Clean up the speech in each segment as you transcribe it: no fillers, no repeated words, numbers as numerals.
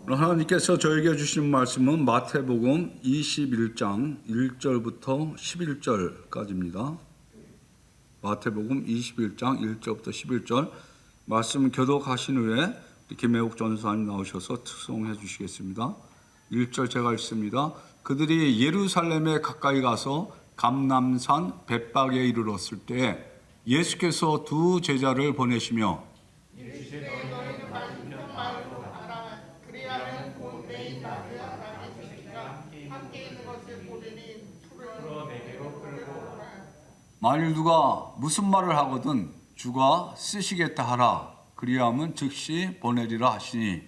하나님께서 저에게 주신 말씀은 마태복음 21장 1절부터 11절까지입니다. 마태복음 21장 1절부터 11절 말씀 교독하신 후에 김혜옥 전사님 나오셔서 특송해 주시겠습니다. 1절 제가 읽습니다. 그들이 예루살렘에 가까이 가서 감람산 벳박에 이르렀을 때 예수께서 두 제자를 보내시며 만일 누가 무슨 말을 하거든 주가 쓰시겠다 하라. 그리하면 즉시 보내리라 하시니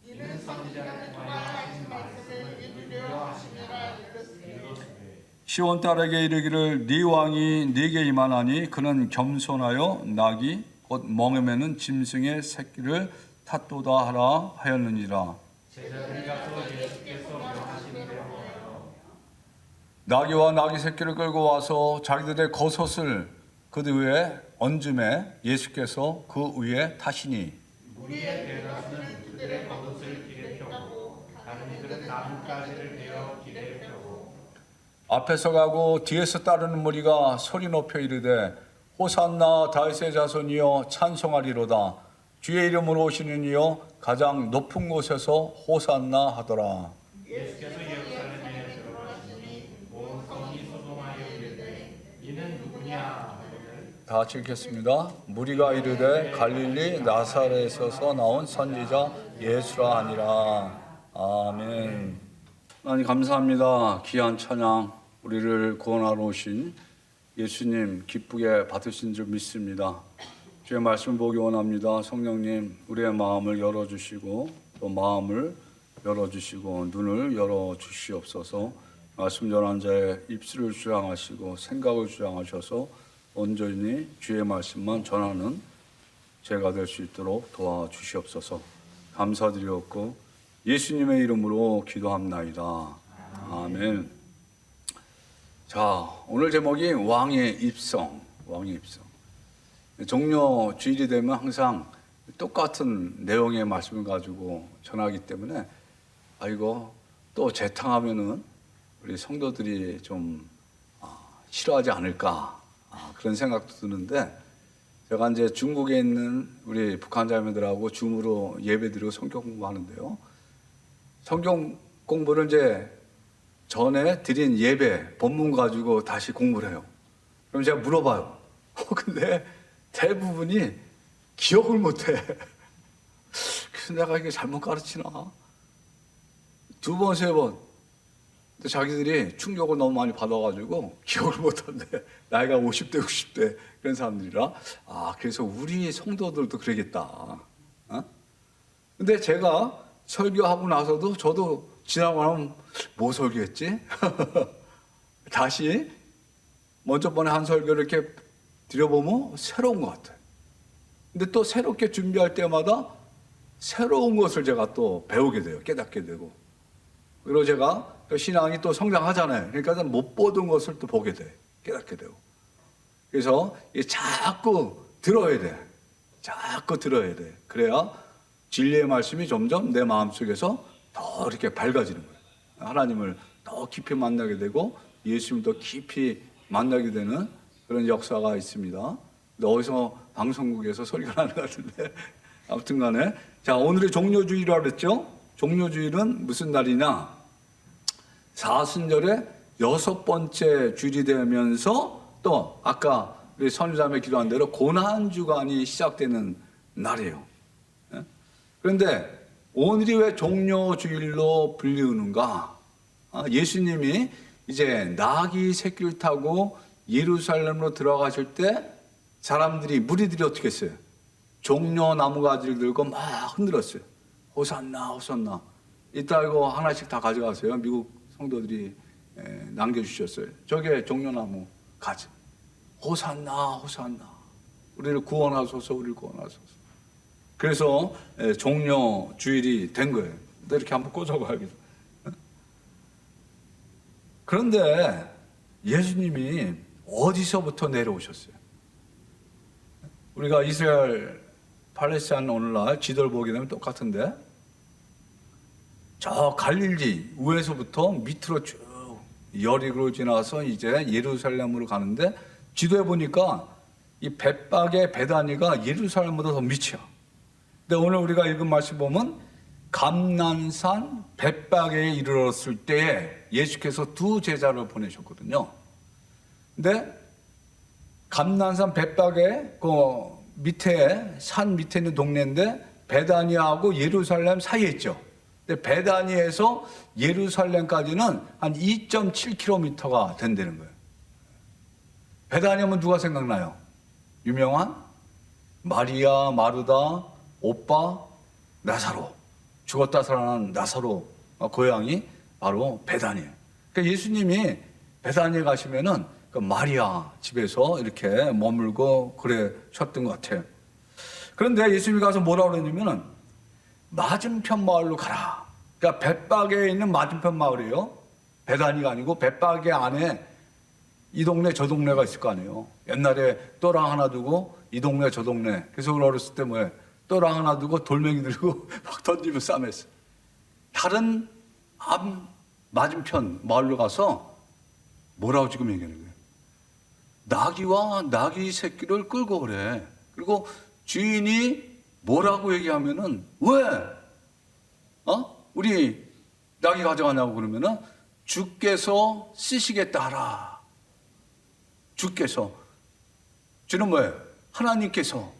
이는 선지자를 통하여 하신 말씀을 이루려 하심이라 이르시되 시온 딸에게 이르기를 네 왕이 네게 임하나니 그는 겸손하여 낙이 곧 멍에매는 짐승의 새끼를 탓도다 하라 하였느니라. 제자들이 가서 예수께서 명하시니라. 나귀와 나귀 새끼를 끌고 와서 자기들의 겉옷을 그 위에 얹음에 예수께서 그 위에 타시니 무리의 대다수는 그들의 겉옷을 길에 펴고 다른 이들은 나뭇가지를 베어 길에 펴고 앞에서 가고 뒤에서 따르는 무리가 소리 높여 이르되 호산나 다윗의 자손이여 찬송하리로다. 주의 이름으로 오시는 이여 가장 높은 곳에서 호산나 하더라. 예수께서 예루살렘에 들어가시니 온 성이 소동하여 이르되 이는 누구냐. 다 같이 읽겠습니다. 무리가 이르되 갈릴리 나사렛에서 나온 선지자 예수라 하니라. 아멘. 하나님 감사합니다. 귀한 찬양 우리를 구원하러 오신 예수님 기쁘게 받으신 줄 믿습니다. 주의 말씀 보기 원합니다. 성령님 우리의 마음을 열어주시고 또 마음을 열어주시고 눈을 열어주시옵소서. 말씀 전한 자의 입술을 주장하시고 생각을 주장하셔서 온전히 주의 말씀만 전하는 제가 될 수 있도록 도와주시옵소서. 감사드리옵고 예수님의 이름으로 기도합나이다. 아멘. 자, 오늘 제목이 왕의 입성. 왕의 입성. 종료 주일이 되면 항상 똑같은 내용의 말씀을 가지고 전하기 때문에 이거 또 재탕하면은 우리 성도들이 좀 싫어하지 않을까 그런 생각도 드는데 제가 이제 중국에 있는 우리 북한 자매들하고 줌으로 예배드리고 성경 공부하는데요. 성경 공부를 이제 전에 드린 예배 본문 가지고 다시 공부를 해요. 그럼 제가 물어봐요. 근데 대부분이 기억을 못해. 그래서 내가 이게 잘못 가르치나? 두 번, 세 번. 근데 자기들이 충격을 너무 많이 받아가지고 기억을 못한대. 나이가 50대, 60대 그런 사람들이라. 그래서 우리 성도들도 그러겠다. 근데 제가 설교하고 나서도 저도 지나고 나면 뭐 설교했지? 다시 먼저 번에 한 설교를 이렇게 드려보면 새로운 것 같아요. 근데 또 새롭게 준비할 때마다 새로운 것을 제가 또 배우게 돼요. 깨닫게 되고. 그리고 제가 신앙이 또 성장하잖아요. 그러니까 못 보던 것을 또 보게 돼. 깨닫게 되고. 그래서 자꾸 들어야 돼. 자꾸 들어야 돼. 그래야 진리의 말씀이 점점 내 마음속에서 더 이렇게 밝아지는 거예요. 하나님을 더 깊이 만나게 되고 예수님을 더 깊이 만나게 되는 그런 역사가 있습니다. 어디서 방송국에서 소리가 나는 것 같은데 아무튼 간에 자 오늘의 종료주일이라고 그랬죠. 종료주일은 무슨 날이냐? 사순절의 6번째 주일이 되면서 또 아까 우리 선유자매 기도한 대로 고난주간이 시작되는 날이에요. 그런데 오늘이 왜 종료주일로 불리우는가? 예수님이 이제 나귀 새끼를 타고 예루살렘으로 들어가실 때 사람들이 무리들이 어떻게 했어요? 종려 나무가지를 들고 막 흔들었어요. 호산나 호산나. 이따 이거 하나씩 다 가져가세요. 미국 성도들이 남겨주셨어요. 저게 종려나무 가지. 호산나 호산나. 우리를 구원하소서 우리를 구원하소서. 그래서 종려 주일이 된 거예요. 이렇게 한번 꽂아봐야겠다. 그런데 예수님이 어디서부터 내려오셨어요? 우리가 이스라엘 팔레스타인 오늘날 지도를 보게 되면 똑같은데 저 갈릴리 우에서부터 밑으로 쭉 여리고를 지나서 이제 예루살렘으로 가는데 지도에 보니까 이 벳박의 베다니가 예루살렘보다 더 밑이야. 근데 오늘 우리가 읽은 말씀 보면 감난산 벳박에 이르렀을 때에 예수께서 두 제자를 보내셨거든요. 근데 감난산 벳박에 그 밑에 산 밑에 있는 동네인데 베다니하고 예루살렘 사이에 있죠. 근데 베다니에서 예루살렘까지는 한 2.7km가 된다는 거예요. 베다니 하면 누가 생각나요? 유명한 마리아, 마르다, 오빠, 나사로. 죽었다 살아난 나사로 고향이 바로 베다니예요. 그러니까 예수님이 베다니에 가시면은 그 마리아 집에서 이렇게 머물고 그러셨던 것 같아요. 그런데 예수님이 가서 뭐라고 그러냐면은 맞은편 마을로 가라. 그러니까 벳박에 있는 맞은편 마을이에요. 베다니가 아니고 벳박의 안에 이 동네 저 동네가 있을 거 아니에요. 옛날에 또랑 하나 두고 이 동네 저 동네. 그래서 우리 어렸을 때 뭐예요? 또랑 하나 두고 돌멩이 들고 막 던지고 싸맸어. 다른 앞 맞은편 마을로 가서 뭐라고 지금 얘기하는 거예요? 나귀와 나귀 새끼를 끌고 그래. 그리고 주인이 뭐라고 얘기하면은 왜? 우리 나귀 가져가냐고 그러면은 주께서 쓰시겠다 하라. 주께서. 주는 뭐예요? 하나님께서.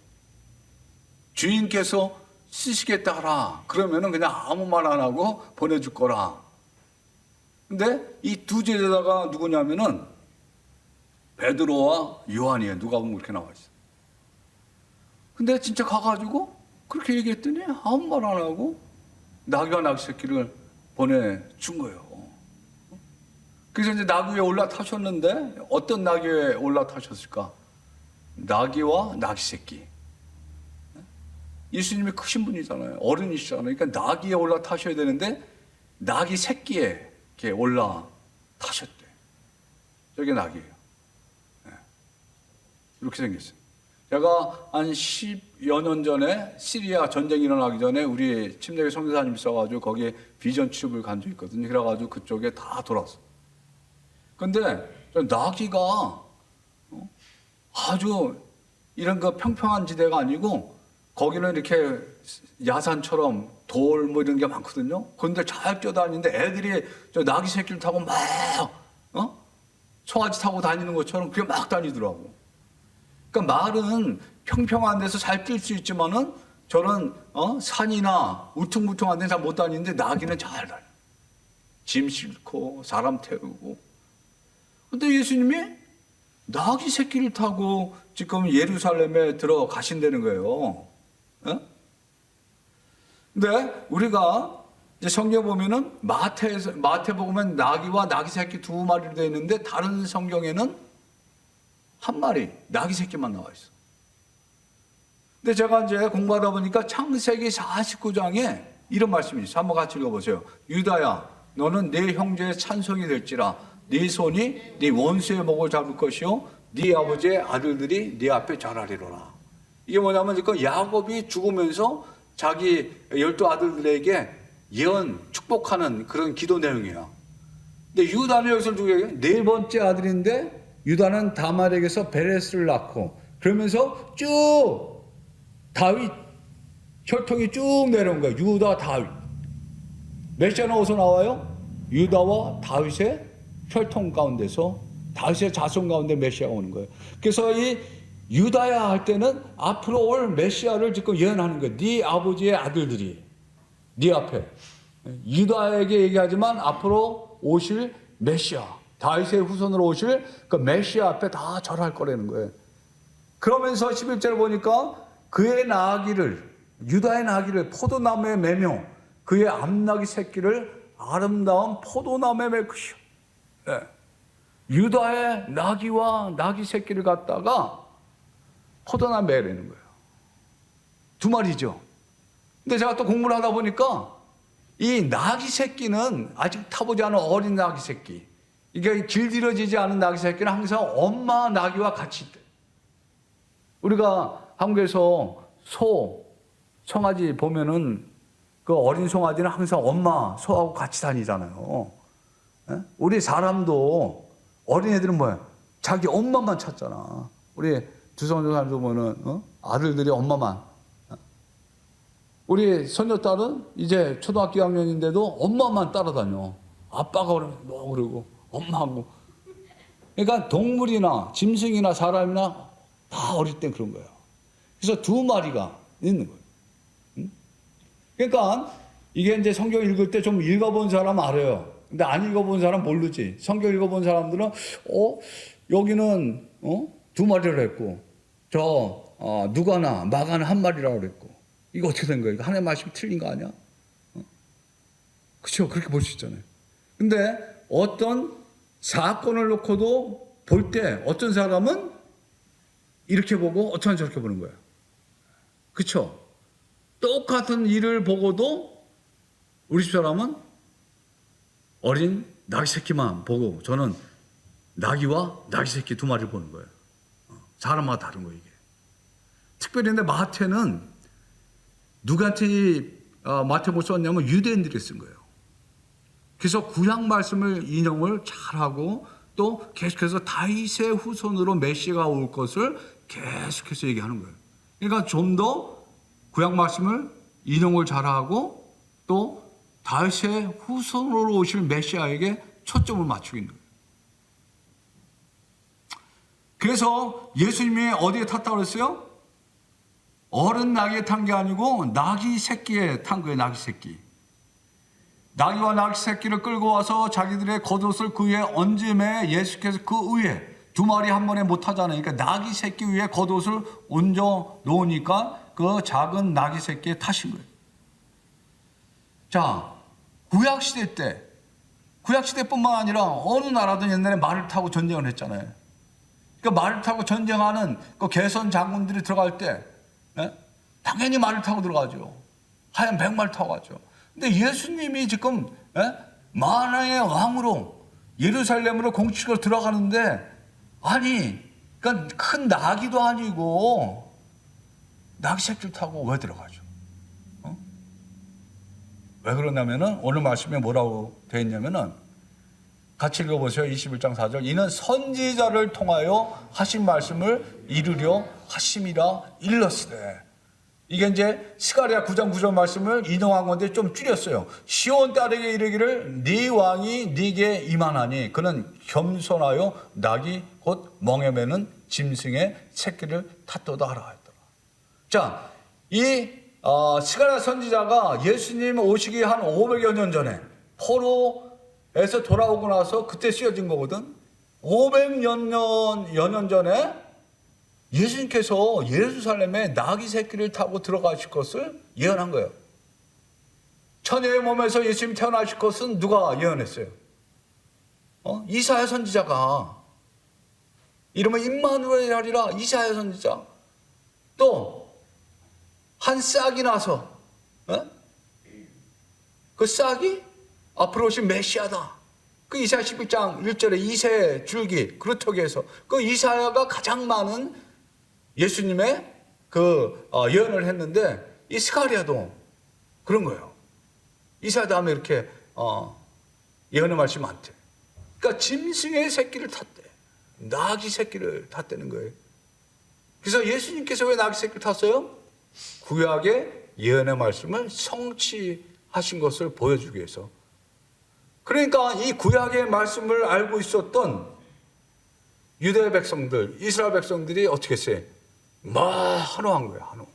주인께서 쓰시겠다 하라. 그러면은 그냥 아무 말 안 하고 보내줄 거라. 근데 이 두 제자가 누구냐면은 베드로와 요한이에요. 누가 보면 그렇게 나와 있어요. 근데 진짜 가가지고 그렇게 얘기했더니 아무 말 안 하고 나귀와 나귀 새끼를 보내준 거예요. 그래서 이제 나귀에 올라타셨는데 어떤 나귀에 올라타셨을까? 나귀와 나귀 새끼. 예수님이 크신 분이잖아요. 어른이시잖아요. 그러니까 나귀에 올라타셔야 되는데 나귀 새끼에 이렇게 올라타셨대. 저게 나귀예요. 이렇게 생겼어요. 제가 한 10여 년 전에 시리아 전쟁이 일어나기 전에 우리 침례교 선교사님이 있어가지고 거기에 비전 취업을 간 적이 있거든요. 그래가지고 그쪽에 다 돌았어. 근데 나귀가 아주 이런 그 평평한 지대가 아니고 거기는 이렇게 야산처럼 돌 뭐 이런 게 많거든요. 그런데 잘 뛰어다니는데 애들이 저 나귀 새끼를 타고 막 송아지 타고 다니는 것처럼 그게 막 다니더라고. 그러니까 말은 평평한 데서 잘 뛸 수 있지만은 저는 산이나 우퉁무퉁한 데는 잘 못 다니는데 나귀는 잘 다녀. 짐 싣고 사람 태우고. 근데 예수님이 나귀 새끼를 타고 지금 예루살렘에 들어가신다는 거예요. 근데 우리가 이제 성경 보면은 마태복음엔 나귀와 나귀 새끼 두 마리로 되어 있는데 다른 성경에는 한 마리 나귀 새끼만 나와 있어. 근데 제가 이제 공부하다 보니까 창세기 49장에 이런 말씀이 있어요. 한번 같이 읽어보세요. 유다야, 너는 네 형제의 찬송이 될지라. 네 손이 네 원수의 목을 잡을 것이요 네 아버지의 아들들이 네 앞에 절하리로라. 이게 뭐냐면 지금 야곱이 죽으면서 자기 12 아들들에게 예언 축복하는 그런 기도 내용이에요. 근데 유다는 여기서 누구에게? 네 번째 아들인데 유다는 다말에게서 베레스를 낳고 그러면서 쭉 다윗 혈통이 쭉 내려온 거예요. 유다 다윗. 메시아는 어디서 나와요? 유다와 다윗의 혈통 가운데서 다윗의 자손 가운데 메시아가 오는 거예요. 그래서 이 유다야 할 때는 앞으로 올 메시아를 지금 예언하는 거예요. 네 아버지의 아들들이 네 앞에 유다에게 얘기하지만 앞으로 오실 메시아 다윗의 후손으로 오실 그 메시아 앞에 다 절할 거라는 거예요. 그러면서 11절을 보니까 그의 나귀를 유다의 나귀를 포도나무에 매며 그의 암나귀 새끼를 아름다운 포도나무에 맬 것이요. 네. 유다의 나귀와 나귀 새끼를 갖다가 포도나무에 매라는 거예요. 두 마리죠. 근데 제가 또 공부를 하다 보니까 이 나귀 새끼는 아직 타보지 않은 어린 나귀 새끼, 이게 길들여지지 않은 나귀 새끼는 항상 엄마 나귀와 같이 있대. 우리가 한국에서 소, 송아지 보면은 그 어린 송아지는 항상 엄마 소하고 같이 다니잖아요. 예? 우리 사람도 어린애들은 뭐야? 자기 엄마만 찾잖아. 우리 주성조 사람도 보면은 아들들이 엄마만. 우리 손녀딸은 이제 초등학교 2학년인데도 엄마만 따라다녀. 아빠가 그러면 뭐 그러고 엄마하고. 그러니까 동물이나 짐승이나 사람이나 다 어릴 땐 그런 거예요. 그래서 두 마리가 있는 거예요. 그러니까 이게 이제 성경 읽을 때 좀 읽어본 사람 알아요. 근데 안 읽어본 사람 모르지. 성경 읽어본 사람들은 여기는 두 마리를 했고 누가나 마가는 한 마리라고 그랬고 이거 어떻게 된 거예요? 하나님의 말씀이 틀린 거 아니야? 그렇죠. 그렇게 볼 수 있잖아요. 근데 어떤 사건을 놓고도 볼 때 어떤 사람은 이렇게 보고 어떤 사람은 저렇게 보는 거예요. 그렇죠. 똑같은 일을 보고도 우리 집사람은 어린 나귀 새끼만 보고 저는 나귀와 나귀 새끼 두 마리를 보는 거예요. 사람마다 다른 거예요, 이게. 특별히 근데 마태는 누구한테 마태복음 썼냐면 유대인들이 쓴 거예요. 그래서 구약 말씀을 인용을 잘하고 또 계속해서 다윗의 후손으로 메시아가 올 것을 계속해서 얘기하는 거예요. 그러니까 좀 더 구약 말씀을 인용을 잘하고 또 다윗의 후손으로 오실 메시아에게 초점을 맞추고 있는 거예요. 그래서 예수님이 어디에 탔다고 그랬어요? 어른 나귀에 탄 게 아니고 나귀 새끼에 탄 거예요. 나귀 새끼. 나귀와 나귀 새끼를 끌고 와서 자기들의 겉옷을 그 위에 얹음에 예수께서 그 위에 두 마리 한 번에 못 타잖아요. 그러니까 나귀 새끼 위에 겉옷을 얹어 놓으니까 그 작은 나귀 새끼에 타신 거예요. 자, 구약시대 때, 구약시대뿐만 아니라 어느 나라든 옛날에 말을 타고 전쟁을 했잖아요. 그러니까 말을 타고 전쟁하는 그 개선 장군들이 들어갈 때, 당연히 말을 타고 들어가죠. 하얀 백마를 타고 가죠. 근데 예수님이 지금 만왕의 왕으로 예루살렘으로 공식으로 들어가는데, 아니, 그러니까 큰 나귀도 아니고, 나귀 새끼를 타고 왜 들어가죠? 왜 그러냐면은 오늘 말씀에 뭐라고 되어 있냐면은 같이 읽어보세요. 21장 4절. 이는 선지자를 통하여 하신 말씀을 이루려 하심이라 일렀으되. 이게 이제 스가랴 9장 9절 말씀을 인용한 건데 좀 줄였어요. 시온 딸에게 이르기를 네 왕이 네게 임하나니 그는 겸손하여 낙이 곧 멍에 매는 짐승의 새끼를 탔도다 하라 했더라. 자, 이 스가랴 선지자가 예수님 오시기 한 500여 년 전에 포로에서 돌아오고 나서 그때 쓰여진 거거든. 500여 년 전에 예수님께서 예루살렘에 나귀 새끼를 타고 들어가실 것을 예언한 거예요. 처녀의 몸에서 예수님이 태어나실 것은 누가 예언했어요? 이사야 선지자가. 이름은 임마누엘이라 이사야 선지자. 또 한 싹이 나서 그 싹이 앞으로 오신 메시아다. 그 이사야 11장 1절에 이새 줄기 그루터기에서 그 이사야가 가장 많은 예수님의 그 예언을 했는데 이 스가랴도 그런 거예요. 이사야 다음에 이렇게 예언의 말씀이 많대. 그러니까 짐승의 새끼를 탔대. 나귀 새끼를 탔다는 거예요. 그래서 예수님께서 왜 나귀 새끼를 탔어요? 구약의 예언의 말씀을 성취하신 것을 보여주기 위해서. 그러니까 이 구약의 말씀을 알고 있었던 유대 백성들, 이스라엘 백성들이 어떻게 했어요? 한호한 거예요. 한호.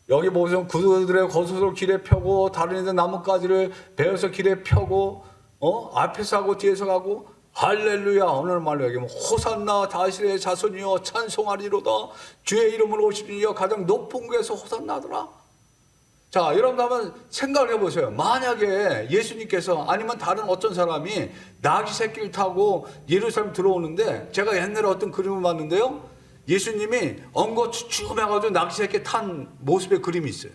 여기 보면 그들의 겉옷을 길에 펴고 다른 이들 나뭇가지를 베어서 길에 펴고 앞에서 하고 뒤에서 가고 할렐루야. 오늘 말로 얘기하면 호산나 다윗의 자손이여 찬송하리로다. 주의 이름으로 오시는 이여 가장 높은 곳에서 호산나더라. 자, 여러분 한번 생각을 해보세요. 만약에 예수님께서 아니면 다른 어떤 사람이 나귀 새끼를 타고 예루살렘 들어오는데, 제가 옛날에 어떤 그림을 봤는데요, 예수님이 엉거주춤해가지고 나귀 새끼 탄 모습의 그림이 있어요.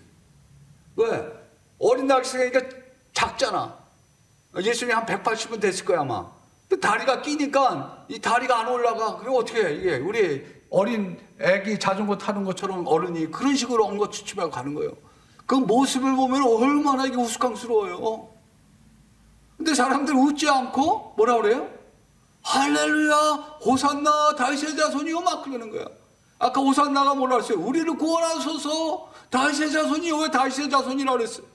왜? 어린 나귀 새끼가 작잖아. 예수님이 한 180은 됐을 거야 아마. 다리가 끼니까 이 다리가 안 올라가. 그리고 어떻게 해? 이게 우리 어린 애기 자전거 타는 것처럼 어른이 그런 식으로 엉거주춤하고 가는 거예요. 그 모습을 보면 얼마나 이게 우스꽝스러워요. 근데 사람들 웃지 않고 뭐라 그래요? 할렐루야, 호산나, 다윗의 자손이요, 막 그러는 거야. 아까 호산나가 뭐라 그랬어요? 우리를 구원하소서, 다윗의 자손이요. 왜 다윗의 자손이라 그랬어요?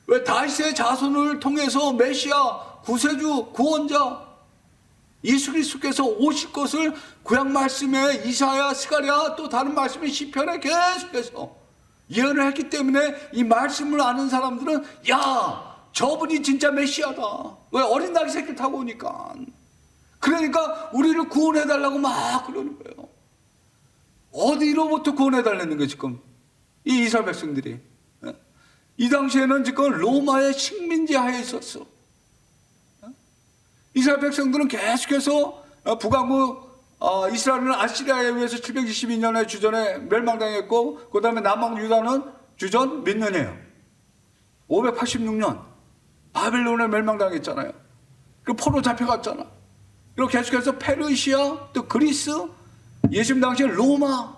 왜 다윗의 자손을 통해서 메시아, 구세주, 구원자 예수 그리스도께서 오실 것을 구약 말씀에 이사야, 스가랴, 또 다른 말씀에 시편에 계속해서 예언을 했기 때문에 이 말씀을 아는 사람들은 야, 저분이 진짜 메시아다. 왜? 어린 나귀 새끼를 타고 오니까. 그러니까 우리를 구원해달라고 막 그러는 거예요. 어디로부터 구원해달라는 거예요 지금 이 이스라엘 백성들이. 이 당시에는 지금 로마의 식민지 하에 있었어. 이스라엘 백성들은 계속해서 북왕국 이스라엘은 아시리아에 의해서 722년에 주전에 멸망당했고, 그 다음에 남왕 유다는 주전 몇 년이에요? 586년 바벨론에 멸망당했잖아요. 그리고 포로 잡혀갔잖아. 그리고 계속해서 페르시아, 또 그리스, 예수님 당시에 로마,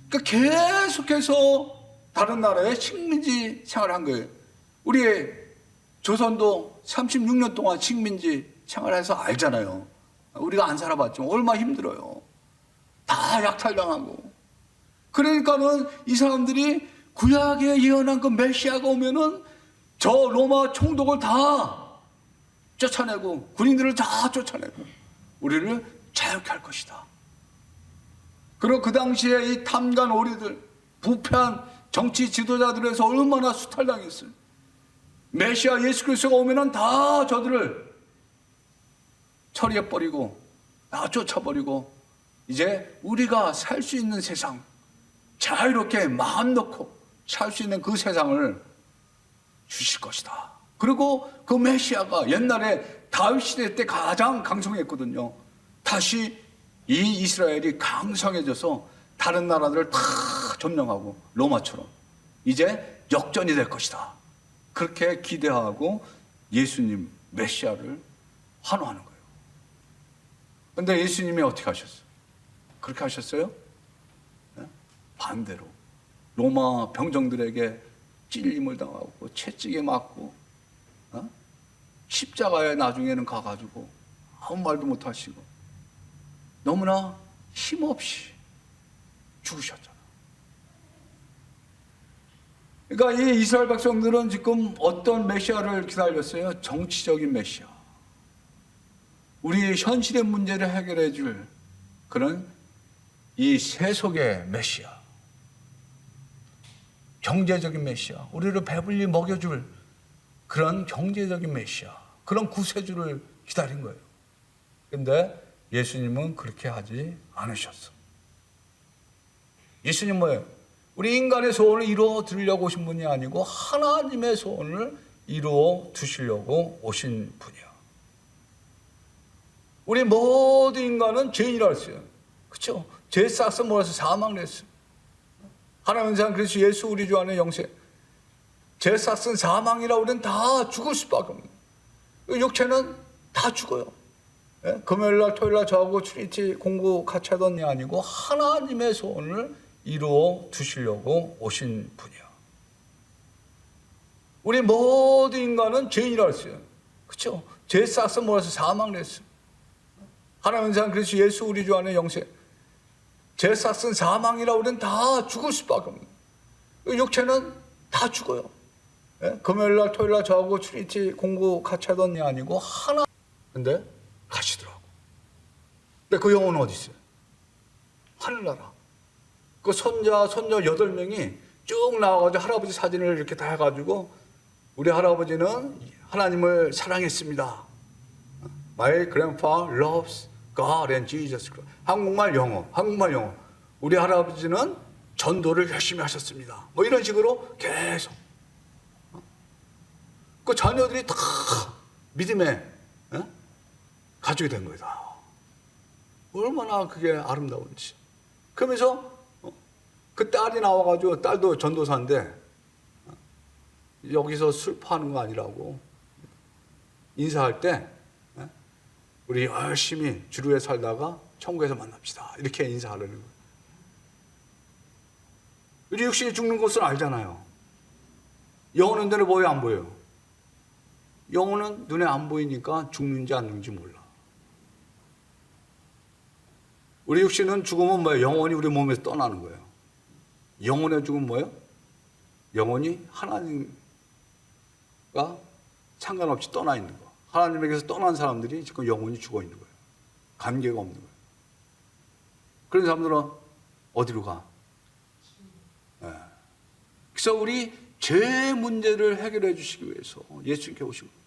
그러니까 계속해서 다른 나라의 식민지 생활한 거예요. 우리 조선도 36년 동안 식민지 생활해서 알잖아요. 우리가 안 살아봤지만 얼마나 힘들어요. 다 약탈당하고. 그러니까는 이 사람들이 구약에 예언한 그 메시아가 오면은 저 로마 총독을 다 쫓아내고 군인들을 다 쫓아내고 우리를 자유케 할 것이다. 그리고 그 당시에 이 탐관 오리들, 부패한 정치 지도자들에서 얼마나 수탈당했어요. 메시아 예수 그리스도가 오면은 다 저들을 처리해버리고 다 쫓아버리고 이제 우리가 살 수 있는 세상, 자유롭게 마음 놓고 살 수 있는 그 세상을 주실 것이다. 그리고 그 메시아가 옛날에 다윗 시대 때 가장 강성했거든요. 다시 이 이스라엘이 강성해져서 다른 나라들을 다 점령하고 로마처럼 이제 역전이 될 것이다. 그렇게 기대하고 예수님 메시아를 환호하는 거예요. 그런데 예수님이 어떻게 하셨어요? 그렇게 하셨어요? 네? 반대로 로마 병정들에게 찔림을 당하고 채찍에 맞고 십자가에 나중에는 가가지고 아무 말도 못하시고 너무나 힘없이 죽으셨잖아. 그러니까 이 이스라엘 백성들은 지금 어떤 메시아를 기다렸어요? 정치적인 메시아. 우리의 현실의 문제를 해결해 줄 그런 이 세속의 메시아. 경제적인 메시아. 우리를 배불리 먹여줄 그런 경제적인 메시아. 그런 구세주를 기다린 거예요. 그런데 예수님은 그렇게 하지 않으셨어. 예수님 뭐예요? 우리 인간의 소원을 이루어 드리려고 오신 분이 아니고 하나님의 소원을 이루어 두시려고 오신 분이야. 우리 모든 인간은 죄인이라 했어요. 그렇죠? 죄 싹서 몰아서 사망을 했어요. 하나님 상 그래서 예수 우리 주 안에 영생. 죄 싹은 사망이라 우리는 다 죽을 수밖에 없는. 육체는 다 죽어요. 예? 금요일날 토요일날 저하고 트리니티 공부 같이 하던 게 아니고 하나님의 소원을 이루어 두시려고 오신 분이야. 우리 모든 인간은 죄인이라 했어요. 그렇죠? 죄 싹서 몰아서 사망을 했어요. 하나님 상 그래서 예수 우리 주 안에 영생. 죄 싹은 사망이라 우리는 다 죽을 수밖에 없는. 육체는 다 죽어요. 예? 금요일날 토요일날 저하고 트리니티 공부 같이 하던 게 아니고 하나. 근데 가시더라고. 근데 그 영혼은 어디 있어요? 하늘나라. 그 손자, 손녀 8명이 쭉 나와가지고 할아버지 사진을 이렇게 다 해가지고 우리 할아버지는 하나님을 사랑했습니다. My grandpa loves God and Jesus Christ. 한국말 영어, 한국말 영어. 우리 할아버지는 전도를 열심히 하셨습니다. 뭐 이런 식으로 계속. 그 자녀들이 다 믿음의 가족이 된 거다. 얼마나 그게 아름다운지. 그러면서 그 딸이 나와가지고 딸도 전도사인데 여기서 술 파는 거 아니라고 인사할 때 우리 열심히 주루에 살다가 천국에서 만납시다. 이렇게 인사하려는 거예요. 우리 육신이 죽는 것을 알잖아요. 영혼은 눈에 보여요, 안 보여요? 영혼은 눈에 안 보이니까 죽는지 안 죽는지 몰라. 우리 육신은 죽으면 뭐예요? 영혼이 우리 몸에서 떠나는 거예요. 영혼의 죽음은 뭐예요? 영혼이 하나님과 상관없이 떠나 있는 거. 하나님에게서 떠난 사람들이 지금 영혼이 죽어 있는 거예요. 관계가 없는 거예요. 그런 사람들은 어디로 가? 네. 그래서 우리 죄 문제를 해결해 주시기 위해서 예수님께 오신 거예요.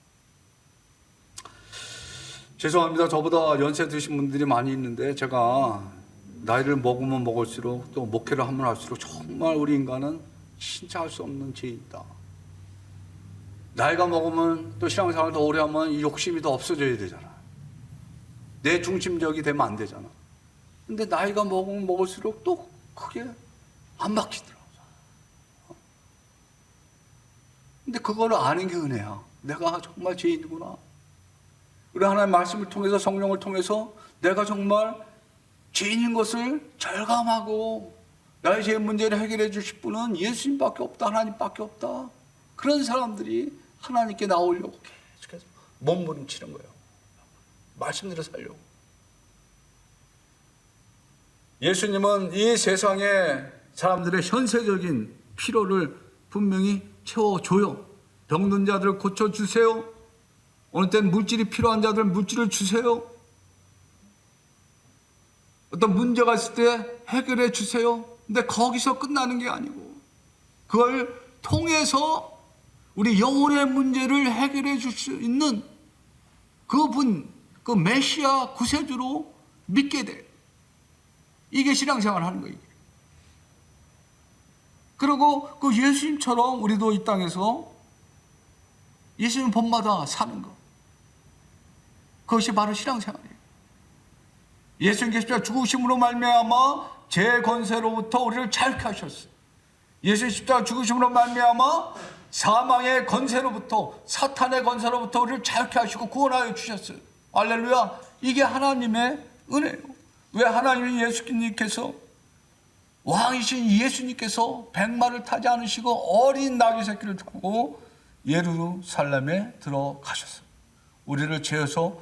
죄송합니다. 저보다 연세 드신 분들이 많이 있는데 제가 나이를 먹으면 먹을수록 또 목회를 하면 할수록 정말 우리 인간은 진짜 할 수 없는 죄이다. 나이가 먹으면 또 신앙생활을 더 오래 하면 이 욕심이 더 없어져야 되잖아. 내 중심적이 되면 안 되잖아. 근데 나이가 먹으면 먹을수록 또 그게 안 바뀌더라고. 근데 그거를 아는 게 은혜야. 내가 정말 죄인이구나. 우리 하나님의 말씀을 통해서, 성령을 통해서 내가 정말 죄인인 것을 절감하고 나의 죄 문제를 해결해 주실 분은 예수님밖에 없다, 하나님밖에 없다. 그런 사람들이 하나님께 나오려고 계속해서 몸부림치는 거예요. 말씀대로 살려고. 예수님은 이 세상에 사람들의 현세적인 필요를 분명히 채워줘요. 병든 자들을 고쳐주세요. 어느 때는 물질이 필요한 자들 물질을 주세요. 어떤 문제가 있을 때 해결해 주세요. 근데 거기서 끝나는 게 아니고 그걸 통해서 우리 영혼의 문제를 해결해 줄 수 있는 그분, 그 메시아 구세주로 믿게 돼. 이게 신앙생활 하는 거예요. 그리고 그 예수님처럼 우리도 이 땅에서 예수님 본마다 사는 거. 그것이 바로 신앙생활이에요. 예수님께서 십자가 죽으심으로 말미암아 제 권세로부터 우리를 자유케 하셨어요. 예수님 십자가 죽으심으로 말미암아 사망의 권세로부터, 사탄의 권세로부터 우리를 자유케 하시고 구원하여 주셨어요. 할렐루야. 이게 하나님의 은혜예요. 왜 하나님이 예수님께서, 왕이신 예수님께서 백마를 타지 않으시고 어린 나귀 새끼를 타고 예루살렘에 들어가셨어요. 우리를 죄에서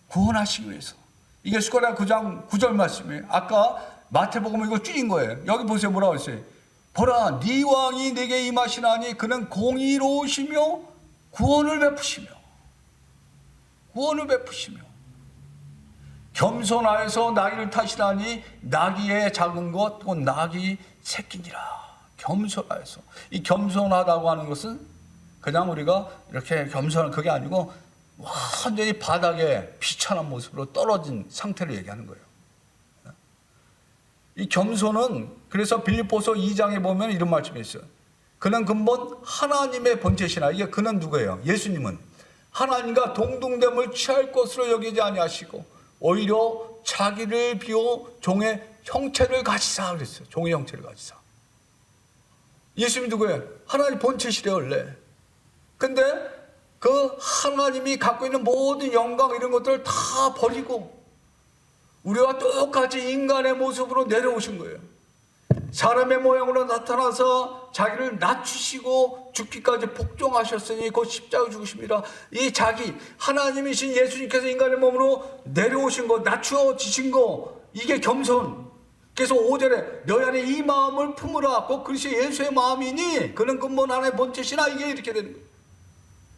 구원하시기 위해서. 이게 스가랴 9장 9절 말씀이에요. 아까 마태복음 이거 줄인 거예요. 여기 보세요. 뭐라고 했어요? 보라, 네 왕이 네게 임하시나니 그는 공의로우시며 구원을 베푸시며 겸손하여서 나귀를 타시라니 나귀의 작은 것 곧 나귀 새끼니라. 겸손하여서. 이 겸손하다고 하는 것은 그냥 우리가 이렇게 겸손한 그게 아니고 완전히 바닥에 비천한 모습으로 떨어진 상태를 얘기하는 거예요. 이 겸손은 그래서 빌립보서 2장에 보면 이런 말씀이 있어요. 그는 근본 하나님의 본체시나. 이게 그는 누구예요? 예수님은 하나님과 동등됨을 취할 것으로 여기지 아니하시고 오히려 자기를 비워 종의 형체를 가지사 그랬어요. 종의 형체를 가지사. 예수님이 누구예요? 하나님 본체시래요 원래. 근데 그 하나님이 갖고 있는 모든 영광 이런 것들을 다 버리고 우리와 똑같이 인간의 모습으로 내려오신 거예요. 사람의 모양으로 나타나서 자기를 낮추시고 죽기까지 복종하셨으니 곧 십자가 죽으십니다. 이 자기 하나님이신 예수님께서 인간의 몸으로 내려오신 거, 낮추어지신 거, 이게 겸손. 그래서 5절에 너희 안에 이 마음을 품으라. 곧 그리스도 예수의 마음이니 그는 근본 하나님의 본체시나. 이게 이렇게 되는 거예요.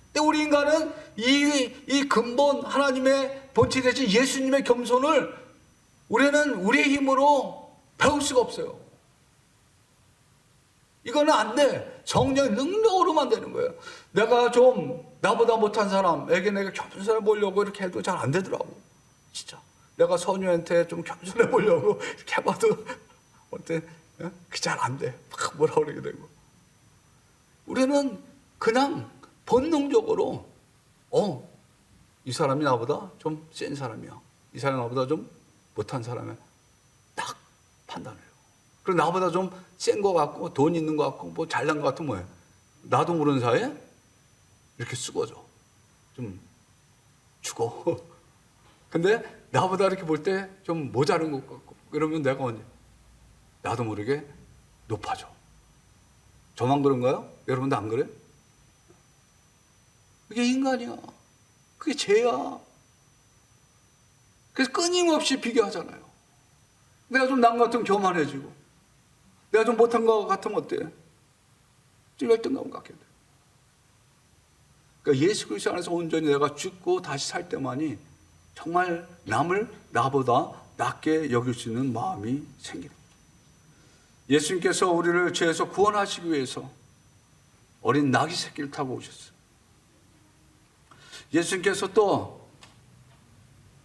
근데 우리 인간은 이 근본 하나님의 본체 되신 예수님의 겸손을 우리는 우리의 힘으로 배울 수가 없어요. 이거는 안 돼. 성령의 능력으로만 되는 거예요. 내가 좀 나보다 못한 사람에게 내가 겸손해 보려고 이렇게 해도 잘 안 되더라고. 진짜. 내가 선유한테 좀 겸손해 보려고 이렇게 해봐도 어때? 그 잘 안 돼. 막 뭐라 그러게 되고. 우리는 그냥 본능적으로 이 사람이 나보다 좀 센 사람이야. 이 사람이 나보다 좀 못한 사람이야. 딱 판단해요. 그리고 나보다 좀 센 거 같고 돈 있는 거 같고 뭐 잘난 거 같은 뭐예요. 나도 모르는 사이에 이렇게 쓰고져. 좀 죽어. 근데 나보다 이렇게 볼 때 좀 모자른 것 같고 그러면 내가 언제 나도 모르게 높아져. 저만 그런가요? 여러분도 안 그래요? 그게 인간이야. 그게 죄야. 그래서 끊임없이 비교하잖아요. 내가 좀 남 같으면 교만해지고, 내가 좀 못한 것 같으면 어때? 좀 열등감 갖게 돼. 그러니까 예수 그리스도 안에서 온전히 내가 죽고 다시 살 때만이 정말 남을 나보다 낫게 여길 수 있는 마음이 생기는 거예요. 예수님께서 우리를 죄에서 구원하시기 위해서 어린 나귀 새끼를 타고 오셨어요. 예수님께서 또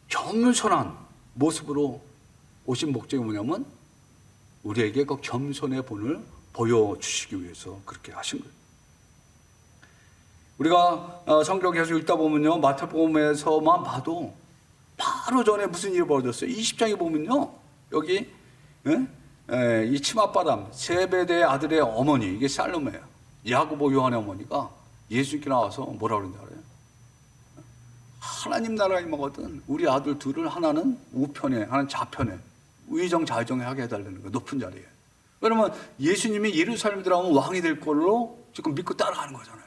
겸손한 모습으로 오신 목적이 뭐냐면 우리에게 그 겸손의 본을 보여주시기 위해서 그렇게 하신 거예요. 우리가 성경 계속 읽다 보면요, 마태복음에서만 봐도 바로 전에 무슨 일이 벌어졌어요. 20장에 보면요, 여기 이 치맛바람 세베대의 아들의 어머니, 이게 살로메예요. 야고보 요한의 어머니가 예수님께 나와서 뭐라 그러는지 알아요? 하나님 나라에 임하거든 우리 아들 둘을 하나는 우편에, 하나는 좌편에 위정자정하게 해달라는 거예요. 높은 자리에. 그러면 예수님이 예루살렘에 들어가면 왕이 될 걸로 지금 믿고 따라가는 거잖아요.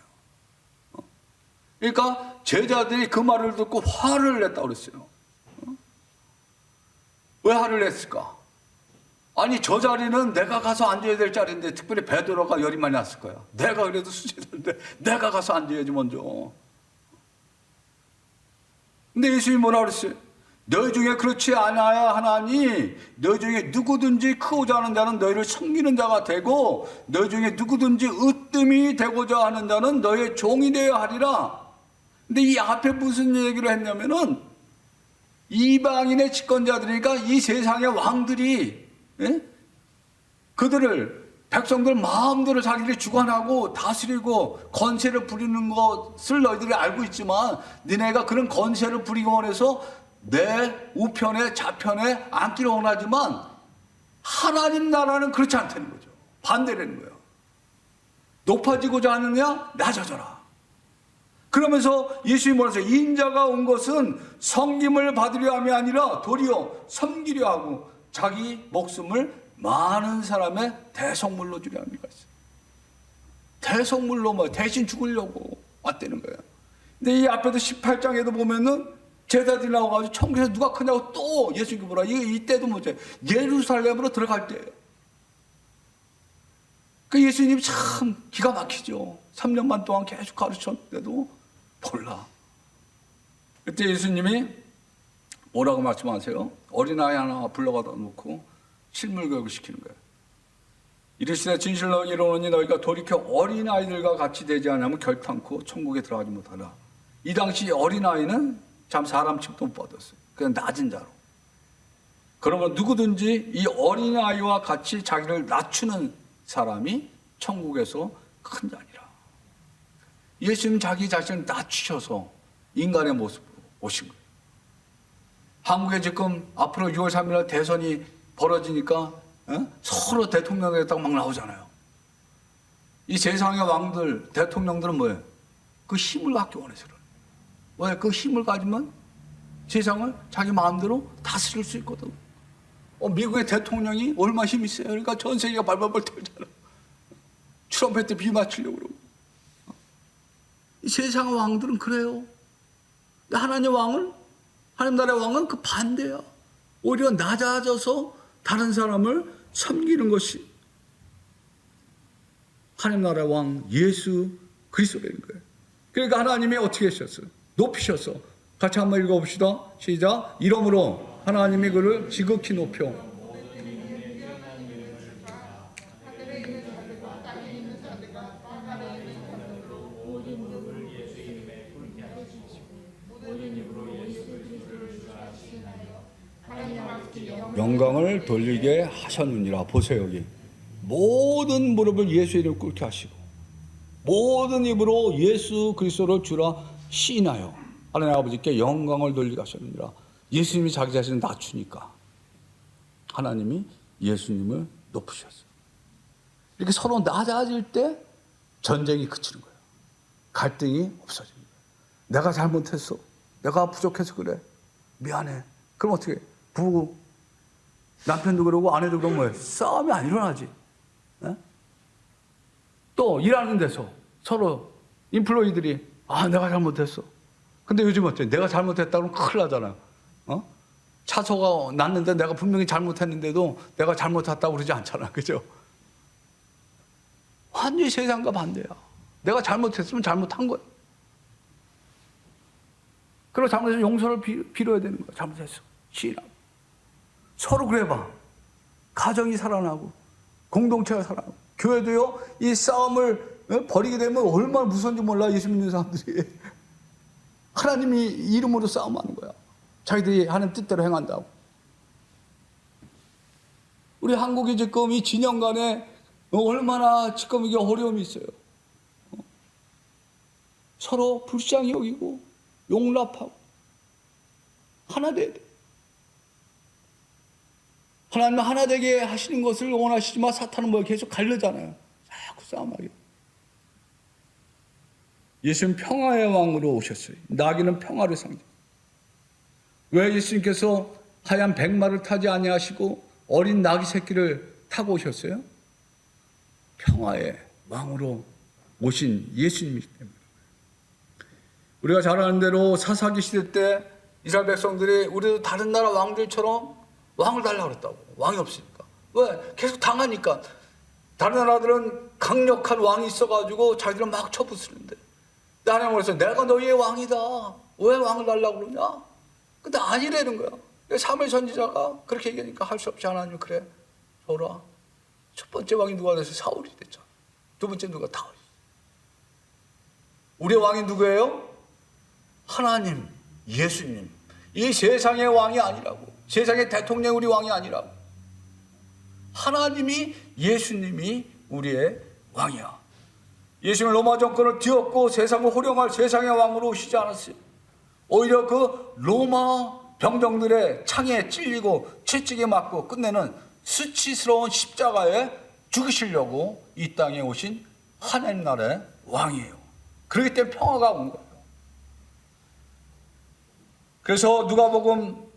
그러니까 제자들이 그 말을 듣고 화를 냈다고 그랬어요. 왜 화를 냈을까? 아니, 저 자리는 내가 가서 앉아야 될 자리인데, 특별히 베드로가 열이 많이 났을 거야. 내가 그래도 수제자인데 내가 가서 앉아야지 먼저. 근데 예수님이 뭐라 그랬어요? 너희 중에 그렇지 않아야 하나니 너희 중에 누구든지 크고자 하는 자는 너희를 섬기는 자가 되고 너희 중에 누구든지 으뜸이 되고자 하는 자는 너희의 종이 되어야 하리라. 근데 이 앞에 무슨 얘기를 했냐면은 이방인의 집권자들이니까 이 세상의 왕들이 그들을 백성들 마음대로 자기를 주관하고 다스리고 권세를 부리는 것을 너희들이 알고 있지만 너네가 그런 권세를 부리기 원해서 내 우편에 좌편에 앉기를 원하지만 하나님 나라는 그렇지 않다는 거죠. 반대라는 거예요. 높아지고자 하느냐? 낮아져라. 그러면서 예수님이 뭐라 하세요? 인자가 온 것은 섬김을 받으려 함이 아니라 도리어 섬기려 하고 자기 목숨을 많은 사람의 대속물로 주려 합니다. 대속물로 뭐 대신 죽으려고 왔다는 거예요. 근데 이 앞에도 18장에도 보면은 제자들이 나와가지고 천국에서 누가 크냐고 또 예수님께 물어. 이때도 뭐죠? 예루살렘으로 들어갈 때예요. 그 예수님이 참 기가 막히죠. 3년 반 동안 계속 가르쳤는데도 몰라. 그때 예수님이 뭐라고 말씀하세요? 어린아이 하나 불러가다 놓고 실물교육을 시키는 거예요. 이르시되 진실로 이르노니 너희가 돌이켜 어린아이들과 같이 되지 않으면 결탄코 천국에 들어가지 못하라. 이 당시 어린아이는 참 사람 취급도 못 받았어요. 그냥 낮은 자로. 그러면 누구든지 이 어린아이와 같이 자기를 낮추는 사람이 천국에서 큰 자니라. 예수님 자기 자신을 낮추셔서 인간의 모습으로 오신 거예요. 한국에 지금 앞으로 6월 3일 대선이 벌어지니까 서로 대통령이 됐다고 막 나오잖아요. 이 세상의 왕들, 대통령들은 뭐예요? 그 힘을 갖기 원해서 그래요. 왜? 그 힘을 가지면 세상을 자기 마음대로 다스릴 수 있거든. 미국의 대통령이 얼마나 힘이 있어요. 그러니까 전 세계가 발발발 떨잖아. 트럼펫 비 맞추려고 그러고. 이 세상의 왕들은 그래요. 하나님의 왕은, 하나님 나라의 왕은 그 반대야. 오히려 낮아져서 다른 사람을 섬기는 것이 하나님 나라의 왕 예수 그리스도라는 거예요. 그러니까 하나님이 어떻게 하셨어요? 높이셔서. 같이 한번 읽어봅시다. 시작. 이러므로 하나님이 그를 지극히 높여 영광을 돌리게 하셨느니라. 보세요. 여기 모든 무릎을 예수의 이름을 꿇게 하시고 모든 입으로 예수 그리스도를 주라 시인하여 하나님 아버지께 영광을 돌리게 하셨느니라. 예수님이 자기 자신을 낮추니까 하나님이 예수님을 높으셨어요. 이렇게 서로 낮아질 때 전쟁이 그치는 거예요. 갈등이 없어집니다. 내가 잘못했어. 내가 부족해서 그래. 미안해. 그럼 어떻게 해? 부부 남편도 그러고 아내도 그러면 뭐예요? 싸움이 안 일어나지. 또 일하는 데서 서로 인플로이들이 아, 내가 잘못했어. 근데 요즘 어때? 내가 잘못했다 그러면 큰일 나잖아요. 차소가 났는데 내가 분명히 잘못했는데도 내가 잘못했다고 그러지 않잖아. 그죠? 완전히 세상과 반대야. 내가 잘못했으면 잘못한 거야. 그리고 잘못해서 용서를 빌어야 되는 거야. 잘못했어. 시인하고. 서로 그래봐. 가정이 살아나고, 공동체가 살아나고, 교회도요, 이 싸움을 벌이게 되면 얼마나 무서운지 몰라, 예수 믿는 사람들이. 하나님이 이름으로 싸움하는 거야. 자기들이 하는 뜻대로 행한다고. 우리 한국이 지금 이 진영 간에 얼마나 지금 이게 어려움이 있어요. 서로 불쌍히 여기고 용납하고 하나 돼야 돼. 하나님은 하나 되게 하시는 것을 원하시지만 사탄은 뭐 계속 가려잖아요. 자꾸 싸움하게. 예수는 평화의 왕으로 오셨어요. 나귀는 평화를 상징. 왜 예수님께서 하얀 백마를 타지 아니하시고 어린 나귀 새끼를 타고 오셨어요? 평화의 왕으로 오신 예수님이기 때문에. 우리가 잘 아는 대로 사사기 시대 때 이스라엘 백성들이 우리도 다른 나라 왕들처럼 왕을 달라고 그랬다고. 왕이 없으니까. 왜? 계속 당하니까. 다른 나라들은 강력한 왕이 있어가지고 자기들은 막 쳐부수는데. 하나님 그래서 내가 너희의 왕이다. 왜 왕을 달라고 그러냐? 근데 아니라는 거야. 사무엘 선지자가 그렇게 얘기하니까 할 수 없이 하나님 그래. 줘라. 첫 번째 왕이 누가 됐어요? 사울이 됐잖아. 두 번째 누가? 다윗. 우리의 왕이 누구예요? 하나님, 예수님. 이 세상의 왕이 아니라고. 세상의 대통령이 우리 왕이 아니라고. 하나님이, 예수님이 우리의 왕이야. 예수님은 로마 정권을 뒤엎고 세상을 호령할 세상의 왕으로 오시지 않았어요. 오히려 그 로마 병정들의 창에 찔리고 채찍에 맞고 끝내는 수치스러운 십자가에 죽으시려고 이 땅에 오신 하나님 나라의 왕이에요. 그렇기 때문에 평화가 온 거예요. 그래서 누가복음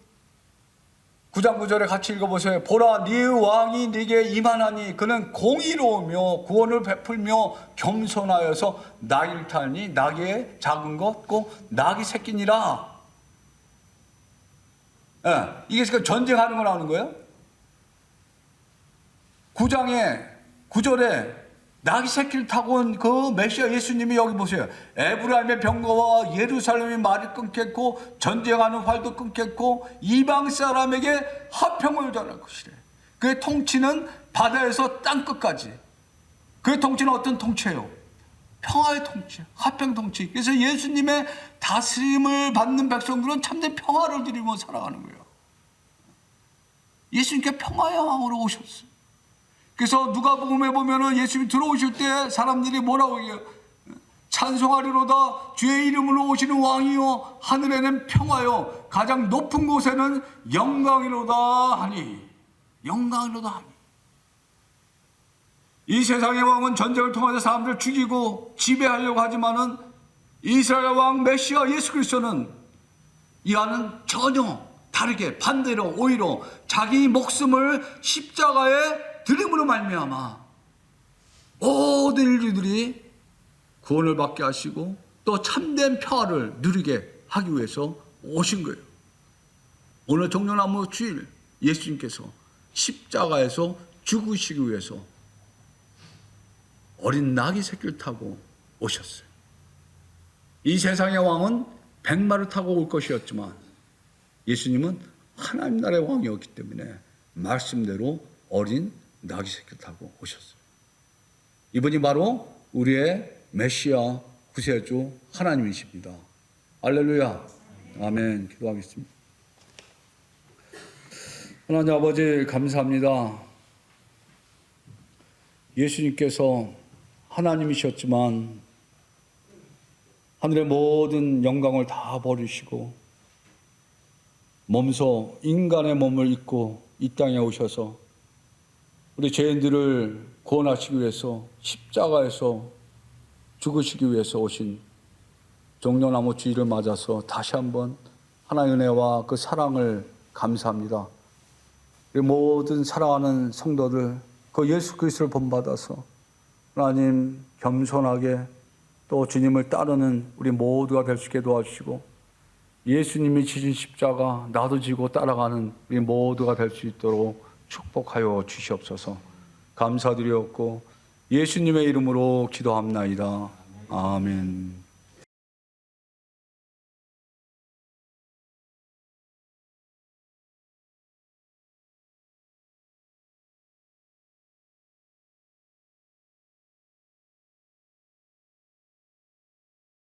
9장 9절에 같이 읽어보세요. 보라, 네 왕이 네게 임하나니 그는 공의로우며 구원을 베풀며 겸손하여서 나귀를 타니 나귀의 작은 것고 나귀 새끼니라. 이게 지금 전쟁하는 거 나오는 거예요. 9장에 9절에 나귀 새끼를 타고 온 그 메시아 예수님이 여기 보세요. 에브라임의 병거와 예루살렘의 말이 끊겼고 전쟁하는 활도 끊겼고 이방 사람에게 화평을 전할 것이래. 그의 통치는 바다에서 땅끝까지. 그의 통치는 어떤 통치예요? 평화의 통치, 화평 통치. 그래서 예수님의 다스림을 받는 백성들은 참된 평화를 누리며 살아가는 거예요. 예수님께 평화의 왕으로 오셨어요. 그래서 누가복음에 보면은 예수님이 들어오실 때 사람들이 뭐라고 얘기해요? 찬송하리로다 주의 이름으로 오시는 왕이요 하늘에는 평화요 가장 높은 곳에는 영광이로다 하니. 영광이로다 하니. 이 세상의 왕은 전쟁을 통해서 사람들을 죽이고 지배하려고 하지만은 이스라엘 왕 메시아 예수 그리스도는 이와는 전혀 다르게 반대로 오히려 자기 목숨을 십자가에 드림으로 말미암아 모든 인류들이 구원을 받게 하시고 또 참된 평화를 누리게 하기 위해서 오신 거예요. 오늘 종려나무 주일 예수님께서 십자가에서 죽으시기 위해서 어린 나귀 새끼를 타고 오셨어요. 이 세상의 왕은 백마를 타고 올 것이었지만 예수님은 하나님 나라의 왕이었기 때문에 말씀대로 어린 나귀 새끼를 타고 오셨어요. 이분이 바로 우리의 메시아 구세주 하나님이십니다. 할렐루야. 아멘. 기도하겠습니다. 하나님 아버지 감사합니다. 예수님께서 하나님이셨지만 하늘의 모든 영광을 다 버리시고 몸소 인간의 몸을 입고 이 땅에 오셔서 우리 죄인들을 구원하시기 위해서 십자가에서 죽으시기 위해서 오신 종려나무 주일을 맞아서 다시 한번 하나님의 은혜와 그 사랑을 감사합니다. 우리 모든 사랑하는 성도들 그 예수 그리스도를 본받아서 하나님 겸손하게 또 주님을 따르는 우리 모두가 될 수 있게 도와주시고, 예수님이 지신 십자가 나도 지고 따라가는 우리 모두가 될 수 있도록 축복하여 주시옵소서. 감사드리옵고 예수님의 이름으로 기도합나이다. 아멘.